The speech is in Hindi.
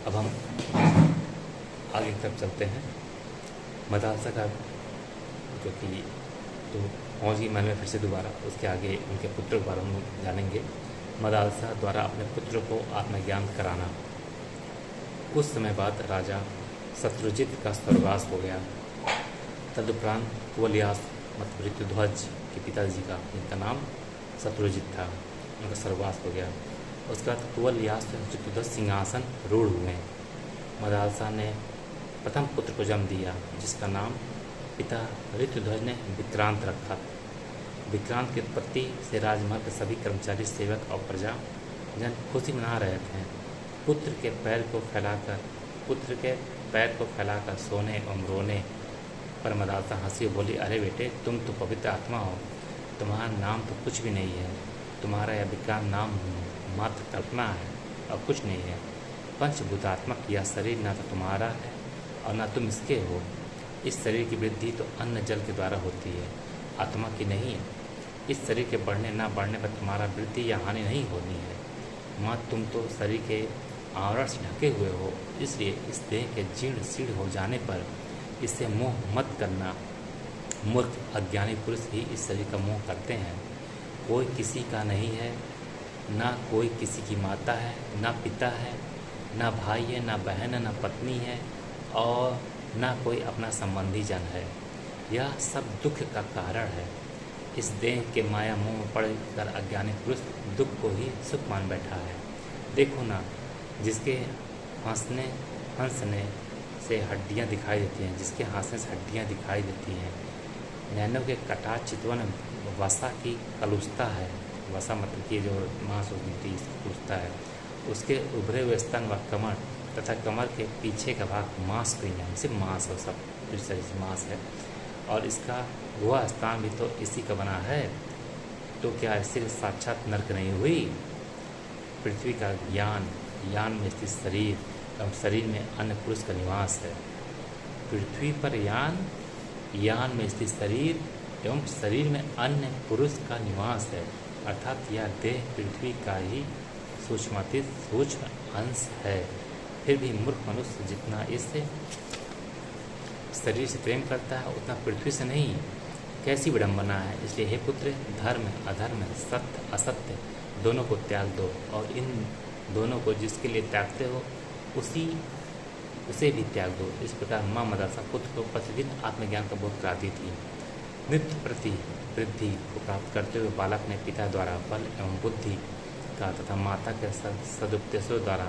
अब हम आगे की तरफ चलते हैं। मदालसा का जो कि तो पहुँच गई महल में फिर से दोबारा, उसके आगे उनके पुत्र के बारे में हम जानेंगे। मदालसा द्वारा अपने पुत्र को आत्मज्ञान कराना। कुछ समय बाद राजा शत्रुजित का स्वर्गवास हो गया। तदुपरांत कुवलयास मतलब ऋतुध्वज के पिताजी का, जिनका नाम शत्रुजित था, उनका स्वर्गवास हो गया। उसके बाद कुवलयास ऋतुध्वज सिंहासन रूढ़ हुए। मदालसा ने प्रथम पुत्र को जन्म दिया, जिसका नाम पिता ऋतुध्वज ने विक्रांत रखा। विक्रांत की उत्पत्ति से राजमहल के सभी कर्मचारी, सेवक और प्रजा जन खुशी मना रहे थे। पुत्र के पैर को फैलाकर सोने और रोने पर मदालसा हंसी और बोली, अरे बेटे, तुम तो पवित्र आत्मा हो, तुम्हारा नाम तो कुछ भी नहीं है। तुम्हारा यह विक्रांत नाम मात्र कल्पना है और कुछ नहीं है। पंचभूतात्मक यह शरीर ना तो तुम्हारा है और ना तुम इसके हो। इस शरीर की वृद्धि तो अन्न जल के द्वारा होती है, आत्मा की नहीं। इस शरीर के बढ़ने ना बढ़ने पर तुम्हारा वृद्धि या हानि नहीं होनी है। माँ, तुम तो शरीर के आवरण से ढके हुए हो, इसलिए इस देह के जीर्ण शीर्ण हो जाने पर इससे मोह मत करना। मूर्ख अज्ञानी पुरुष ही इस शरीर का मोह करते हैं। कोई किसी का नहीं है, ना कोई किसी की माता है, ना पिता है, ना भाई है, ना बहन है, ना पत्नी है और ना कोई अपना संबंधी जन है। यह सब दुख का कारण है। इस देह के माया मोह में पड़कर अज्ञानी पुरुष दुख को ही सुख मान बैठा है। देखो ना, जिसके हंसने से हड्डियाँ दिखाई देती हैं, जिसके हंसने से हड्डियाँ दिखाई देती हैं, नैनों के कटार चितवन वसा की कलुषता है। वसा मतलब कि जो मांस होती है, कलुषता है। उसके उभरे हुए स्तन व कमर तथा कमर के पीछे का भाग मांसपेशियाँ, सिर्फ मांस हो, सब पूरी शरीर से मांस है। और इसका वह स्थान भी तो इसी का बना है। तो क्या इससे साक्षात नरक नहीं हुई? पृथ्वी का यान में स्थित शरीर एवं शरीर में अन्य पुरुष का निवास है। पृथ्वी पर यान में स्थित शरीर एवं शरीर में अन्य पुरुष का निवास है। अर्थात यह देह पृथ्वी का ही सूक्ष्म अंश है। फिर भी मूर्ख मनुष्य जितना इस शरीर से प्रेम करता है, उतना पृथ्वी से नहीं। कैसी विडंबना है! इसलिए हे पुत्र, धर्म अधर्म, सत्य असत्य दोनों को त्याग दो, और इन दोनों को जिसके लिए त्यागते हो उसे भी त्याग दो। इस प्रकार माँ मदालसा पुत्र को प्रतिदिन आत्मज्ञान का बोध कराती थी। नित्य प्रति वृद्धि को प्राप्त करते हुए बालक ने पिता द्वारा बल एवं बुद्धि का तथा माता के सदुपदेशों द्वारा